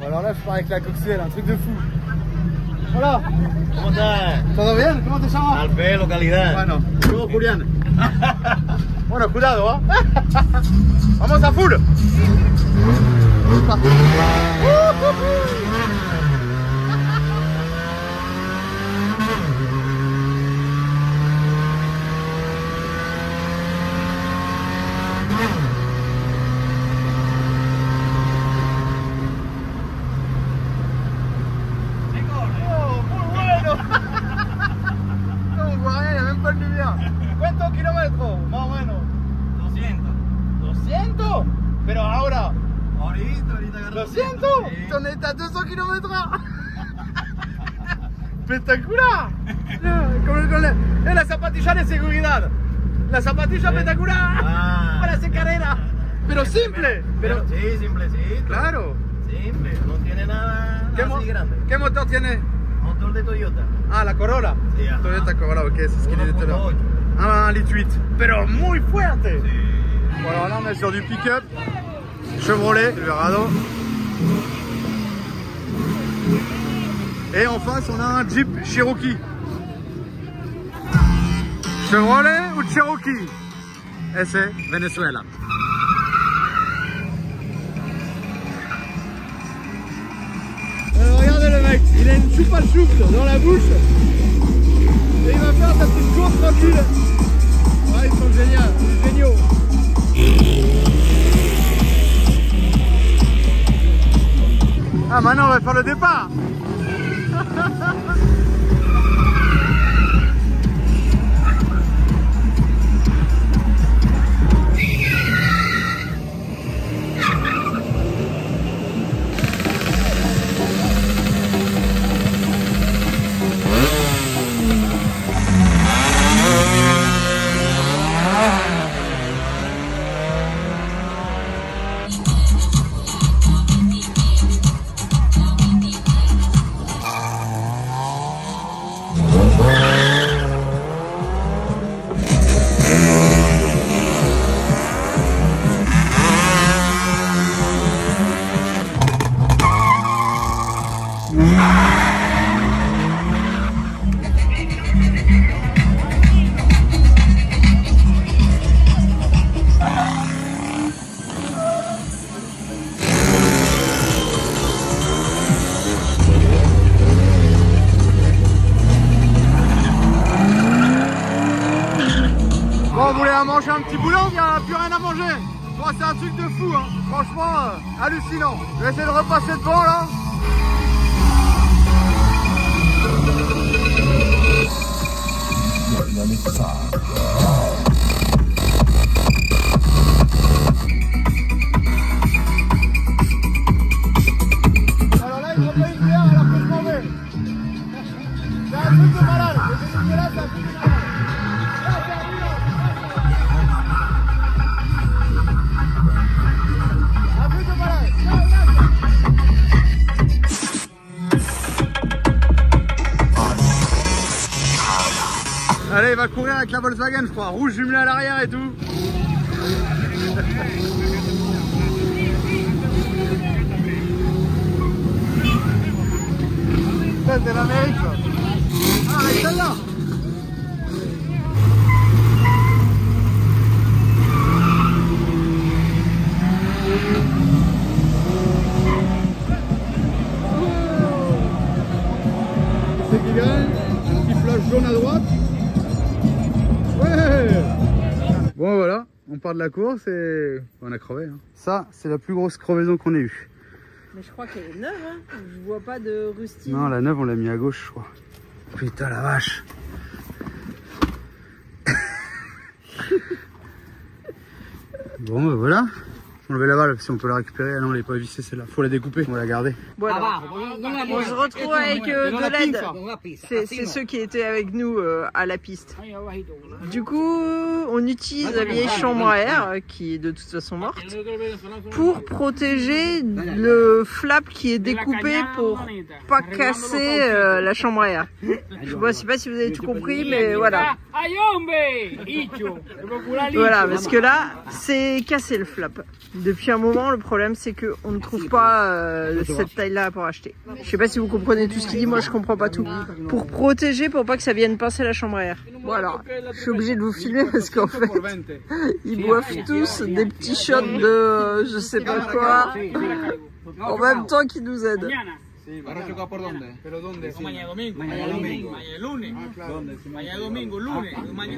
Alors là, je pars avec la coxelle, un truc de fou. Hola. ¿Cómo estás? ¿Todo bien? ¿Cómo te llamas? Al pelo, calidad. Bueno, yo Julián. Bueno, cuidado, ¿eh? Vamos a full. ¿Cuántos kilómetros? Más o menos. 200. ¿200? Pero ahora. Ahorita agarro. ¿200? Sí. On est à 200 km/h. Espectacular. La zapatilla de seguridad. La zapatilla espectacular. Para hacer carrera. Pero simple. Pero sí, simplecito. claro. Simple, no tiene nada así grande. ¿Qué motor tiene? Motor de Toyota. Ah, la Corolla. Sí, ajá. Toyota Corolla, ok, c'est ce qu'il est tout à l'heure. 1.8. Un litre 8. Pero muy fuerte. Sí. Bon, alors là, on est sur du pick-up. Chevrolet, Silverado. Et en face, on a un Jeep Cherokee. Chevrolet ou Cherokee? Et c'est Venezuela. Regardez le mec, il a une soupe à souffle dans la bouche. Et il va faire sa petite course tranquille. Ouais, ils sont géniaux. Ah, maintenant on va faire le départ. Bon, vous voulez manger un petit boulot, il n'y a plus rien à manger. Bon, c'est un truc de fou, hein. Franchement, hallucinant. Je vais essayer de repasser devant là. Alors là, il me paye une bière alors que je m'en vais. C'est un truc de malade. C'est là, c'est un truc de malade. Allez, il va courir avec la Volkswagen, je crois. Rouge jumelé à l'arrière et tout. Ça, c'est l'Amérique, ça. Ah, avec celle-là. gagne. Un petit flash jaune à droite. Ouais. Bon voilà, on part de la course et on a crevé. Hein. Ça, c'est la plus grosse crevaison qu'on ait eue. Mais je crois qu'elle est neuve, hein. Je vois pas de rustine. Non, la neuve, on l'a mis à gauche, je crois. Putain, la vache. Bon, bah voilà. Enlever la balle, si on peut la récupérer. Ah non, elle est pas vissée celle-là. Faut la découper, on va la garder. Voilà. On se retrouve avec de l'aide. C'est ceux qui étaient avec nous à la piste. Du coup, on utilise la vieille chambre à air, qui est de toute façon morte, pour protéger le flap qui est découpé pour pas casser la chambre à air. Je sais pas si vous avez tout compris, mais voilà. Voilà, parce que là, c'est cassé le flap. Depuis un moment, le problème c'est qu'on ne trouve pas cette taille-là pour acheter. Je sais pas si vous comprenez tout ce qu'il dit, moi je comprends pas tout. Pour protéger, pour pas que ça vienne pincer la chambre à air. Voilà, je suis obligée de vous filmer parce qu'en fait, ils boivent tous des petits shots de je sais pas quoi, en même temps qu'ils nous aident. ¿Para chocar por dónde? ¿Pero dónde? Sí. Mañana domingo. Mañana domingo. Mañana lunes. ¿Dónde? Mañana domingo, lunes.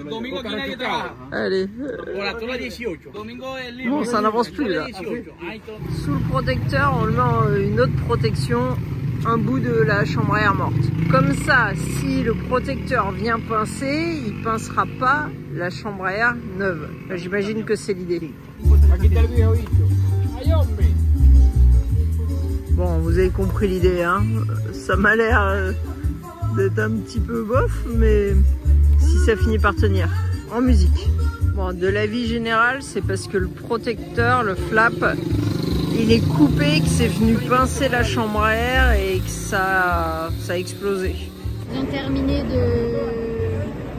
Domingo aquí nadie trabaja. Allez. Voilà, toda la 18. Domingo es libre. Bon, ça n'avance plus là. Sous le protecteur, on met une autre protection, un bout de la chambre à air morte. Comme ça, si le protecteur vient pincer, il pincera pas la chambre à air neuve. J'imagine que c'est l'idée. Bon, vous avez compris l'idée, hein. Ça m'a l'air d'être un petit peu bof, mais si ça finit par tenir. En musique. Bon, de l'avis général, c'est parce que le protecteur, le flap, il est coupé, que c'est venu pincer la chambre à air et que ça a explosé. Ils ont terminé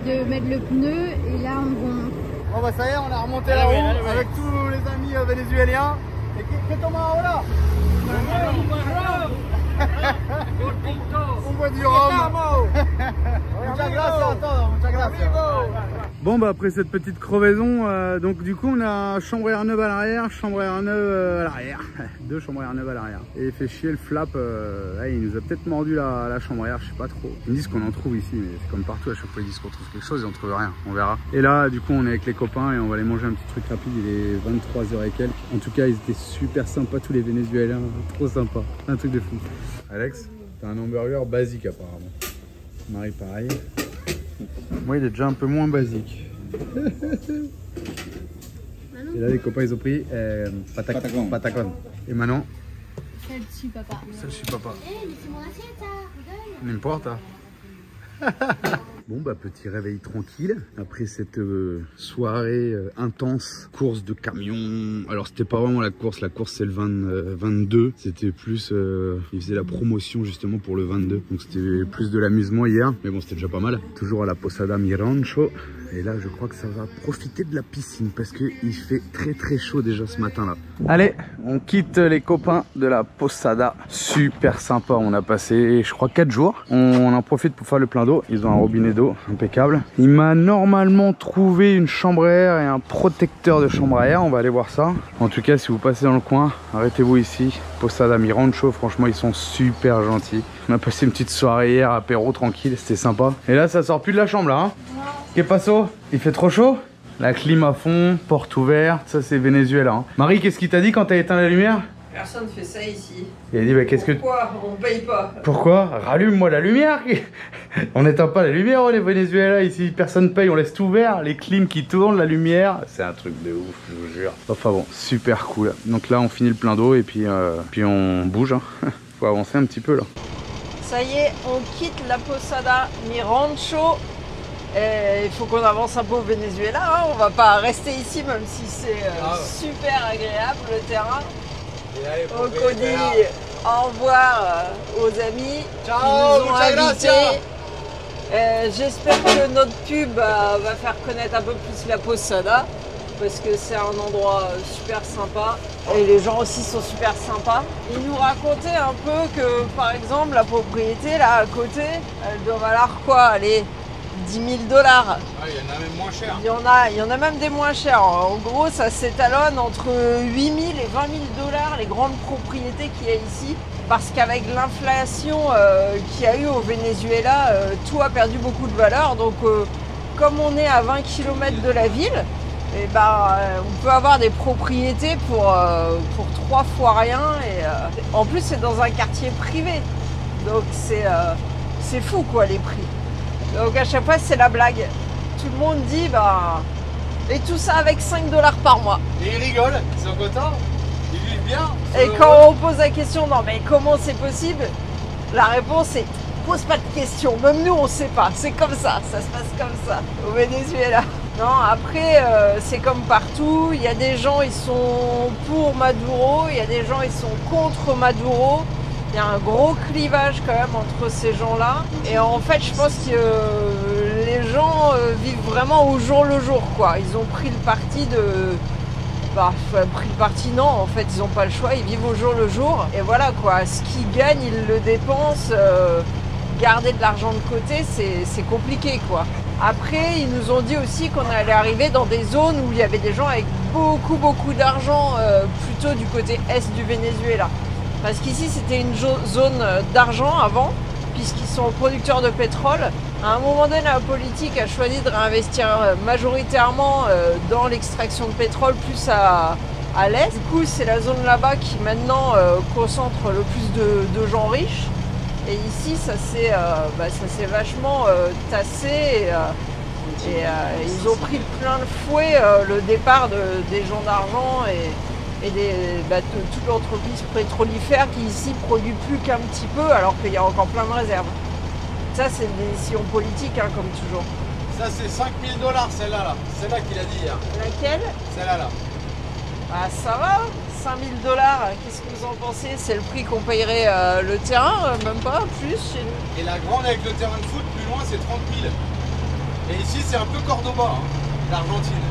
de mettre le pneu et là on remonte. Bon bah ça y est, on a remonté là-haut avec tous les amis vénézuéliens. Et qu'est-ce qu'on a là? On boit du rhum. Bon bah après cette petite crevaison, donc du coup on a chambre à air neuve à l'arrière, chambre à air neuve à l'arrière. Deux chambres à air neuve à l'arrière. Et il fait chier le flap, il nous a peut-être mordu la chambre à air, je sais pas trop. Ils me disent qu'on en trouve ici, mais c'est comme partout, à chaque fois ils disent qu'on trouve quelque chose et on trouve rien, on verra. Et là du coup on est avec les copains et on va aller manger un petit truc rapide, il est 23h et quelques. En tout cas ils étaient super sympas tous les Vénézuéliens, trop sympa, un truc de fou. Alex, t'as un hamburger basique apparemment. Marie pareil. Moi il est déjà un peu moins basique. Et là les copains ils ont pris patacon. Et maintenant Celle-ci, papa. Celle-ci papa. C'est mon assiette, ça. N'importe. Bon bah petit réveil tranquille après cette soirée intense, course de camion. Alors c'était pas vraiment la course c'est le 22. C'était plus, ils faisaient la promotion justement pour le 22. Donc c'était plus de l'amusement hier. Mais bon c'était déjà pas mal. Toujours à la Posada Mi Rancho. Et là je crois que ça va profiter de la piscine parce qu'il fait très chaud déjà ce matin là. Allez, on quitte les copains de la Posada. Super sympa, on a passé je crois 4 jours. On en profite pour faire le plein d'eau. Ils ont un robinet d'eau impeccable. Il m'a normalement trouvé une chambre à air et un protecteur de chambre à air. On va aller voir ça. En tout cas si vous passez dans le coin, arrêtez-vous ici. Posada Mi Rancho, franchement ils sont super gentils. On a passé une petite soirée hier, apéro tranquille, c'était sympa. Et là ça sort plus de la chambre là hein. Qu'est passo? Il fait trop chaud? La clim à fond, porte ouverte, ça c'est Venezuela. Hein. Marie, qu'est-ce qu'il t'a dit quand t'as éteint la lumière? Personne fait ça ici. Il a dit bah qu'est-ce que... Pourquoi on paye pas? Pourquoi? Rallume-moi la lumière. On n'éteint pas la lumière les Venezuela ici, personne paye, on laisse tout ouvert, les clims qui tournent, la lumière. C'est un truc de ouf, je vous jure. Enfin bon, super cool. Donc là on finit le plein d'eau et puis on bouge. Hein. Faut avancer un petit peu là. Ça y est, on quitte la Posada Mi Rancho. Il faut qu'on avance un peu au Venezuela, hein. On va pas rester ici même si c'est super agréable le terrain. Donc on dit au revoir aux amis qui nous ont invités. J'espère que notre pub va faire connaître un peu plus la Posada parce que c'est un endroit super sympa et les gens aussi sont super sympas. Ils nous racontaient un peu que par exemple la propriété là à côté, elle doit valoir quoi? Allez, 10 000 $. Il y en a même moins cher. Il y en a même des moins chers. En gros, ça s'étalonne entre 8 000 et 20 000 $, les grandes propriétés qu'il y a ici. Parce qu'avec l'inflation qu'il y a eu au Venezuela, tout a perdu beaucoup de valeur. Donc comme on est à 20 km de la ville, et on peut avoir des propriétés pour 3 fois rien. Et en plus c'est dans un quartier privé. Donc c'est fou quoi les prix. Donc à chaque fois c'est la blague. Tout le monde dit et tout ça avec 5 $ par mois. Et ils rigolent, ils sont contents, ils vivent bien. Et quand on pose la question, non mais comment c'est possible? La réponse est, pose pas de questions, même nous on sait pas, c'est comme ça se passe comme ça, au Venezuela. Non, après c'est comme partout, il y a des gens ils sont pour Maduro, il y a des gens ils sont contre Maduro. Il y a un gros clivage quand même entre ces gens-là. Et en fait, je pense que les gens vivent vraiment au jour le jour, quoi. Ils ont pris le parti de... pris le parti, non, en fait, ils n'ont pas le choix. Ils vivent au jour le jour. Et voilà, quoi. Ce qu'ils gagnent, ils le dépensent. Garder de l'argent de côté, c'est compliqué, quoi. Après, ils nous ont dit aussi qu'on allait arriver dans des zones où il y avait des gens avec beaucoup d'argent, plutôt du côté est du Venezuela. Parce qu'ici c'était une zone d'argent avant, puisqu'ils sont producteurs de pétrole. À un moment donné, la politique a choisi de réinvestir majoritairement dans l'extraction de pétrole, plus à l'est. Du coup, c'est la zone là-bas qui maintenant concentre le plus de gens riches. Et ici, ça s'est vachement tassé. Et ils ont pris plein de fouet le départ des gens d'argent et toute l'entreprise pétrolifère qui ici produit plus qu'un petit peu alors qu'il y a encore plein de réserves. Ça c'est des décisions politiques hein, comme toujours. Ça c'est 5 000 $, celle-là là. Celle-là qu'il a dit hier. Laquelle? Celle-là là. Ah ça va, 5 000 $, qu'est-ce que vous en pensez? C'est le prix qu'on payerait le terrain, même pas, plus chez nous. Et la grande avec le terrain de foot plus loin c'est 30 000. Et ici c'est un peu Cordoba, hein, l'Argentine.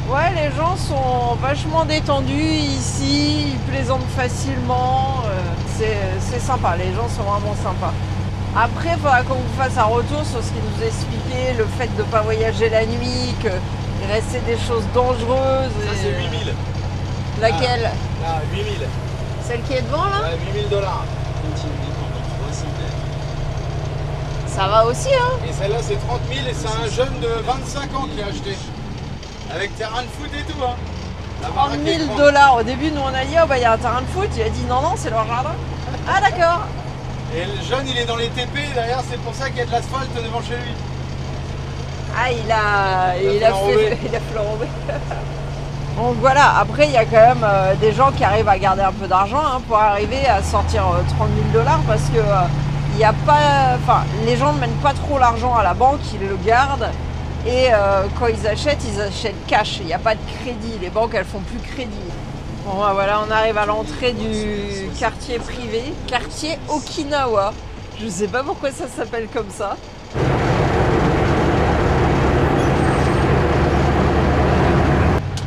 Ouais, les gens sont vachement détendus ici, ils plaisantent facilement, c'est sympa, les gens sont vraiment sympas. Après, il faudra qu'on vous fasse un retour sur ce qu'ils nous expliquaient, le fait de ne pas voyager la nuit, qu'il restait des choses dangereuses. Ça c'est 8 000. Laquelle? Là, 8 000. Celle qui est devant là? Ouais, 8 000 $. Ça va aussi hein? Et celle-là c'est 30 000 et c'est un jeune de 25 ans qui a acheté. Avec terrain de foot et tout, hein. 30 000 $. Au début, nous on a dit, oh bah il y a un terrain de foot. Il a dit, non, c'est leur jardin. Ah d'accord. Et le jeune, il est dans les TP, d'ailleurs, c'est pour ça qu'il y a de l'asphalte devant chez lui. Ah, il a fait l'enrober. Donc voilà, après, il y a quand même des gens qui arrivent à garder un peu d'argent hein, pour arriver à sortir 30 000 $ parce que il y a pas, les gens ne mènent pas trop l'argent à la banque, ils le gardent. Et quand ils achètent cash, il n'y a pas de crédit, les banques elles font plus crédit. Bon bah, voilà, on arrive à l'entrée du quartier privé, quartier Okinawa. Je sais pas pourquoi ça s'appelle comme ça.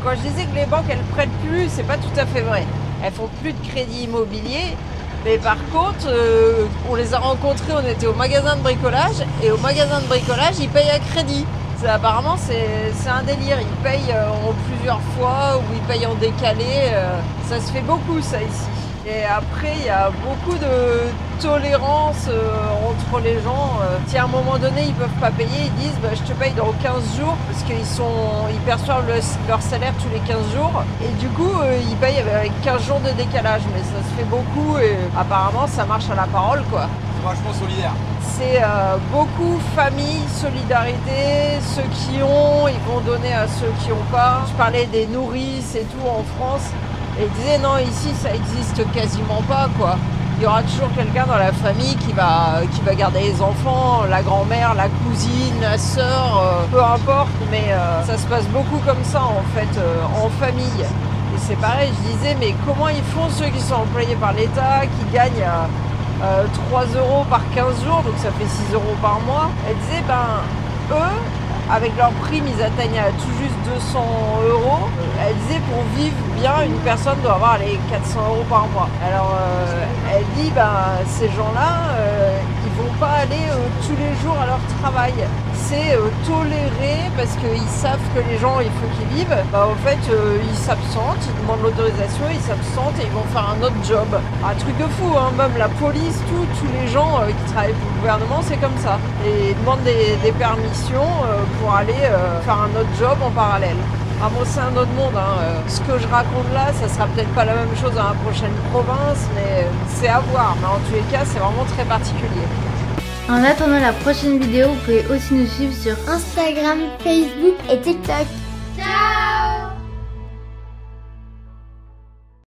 Quand je disais que les banques elles prêtent plus, c'est pas tout à fait vrai. Elles font plus de crédit immobilier. Mais par contre, on les a rencontrés, on était au magasin de bricolage, et au magasin de bricolage, ils payent à crédit. Apparemment, c'est un délire. Ils payent en plusieurs fois ou ils payent en décalé. Ça se fait beaucoup, ça, ici. Et après, il y a beaucoup de tolérance entre les gens. Si à un moment donné, ils ne peuvent pas payer, ils disent je te paye dans 15 jours parce qu'ils perçoivent leur salaire tous les 15 jours. Et du coup, ils payent avec 15 jours de décalage. Mais ça se fait beaucoup et apparemment, ça marche à la parole, quoi. C'est vachement solidaire. C'est beaucoup famille, solidarité, ceux qui ont, ils vont donner à ceux qui n'ont pas. Je parlais des nourrices et tout en France, et ils disaient non, ici ça existe quasiment pas quoi. Il y aura toujours quelqu'un dans la famille qui va garder les enfants, la grand-mère, la cousine, la sœur, peu importe, mais ça se passe beaucoup comme ça en fait, en famille. Et c'est pareil, je disais mais comment ils font ceux qui sont employés par l'État, qui gagnent 3 € par 15 jours, donc ça fait 6 € par mois. Elle disait, eux, avec leur prime, ils atteignent à tout juste 200 €. Elle disait, pour vivre bien, une personne doit avoir les 400 € par mois. Alors, elle dit, ces gens-là, ils vont pas aller tous les jours à leur travail. C'est toléré parce qu'ils savent que les gens, il faut qu'ils vivent. Bah, en fait, ils s'absentent, ils demandent l'autorisation, ils s'absentent et ils vont faire un autre job. Un truc de fou, hein, même la police, tous les gens qui travaillent pour le gouvernement, c'est comme ça. Et ils demandent des permissions pour aller faire un autre job en parallèle. Ah bon, c'est un autre monde, hein. Ce que je raconte là, ça sera peut-être pas la même chose dans la prochaine province, mais c'est à voir. Mais en tous les cas, c'est vraiment très particulier. En attendant la prochaine vidéo, vous pouvez aussi nous suivre sur Instagram, Facebook et TikTok.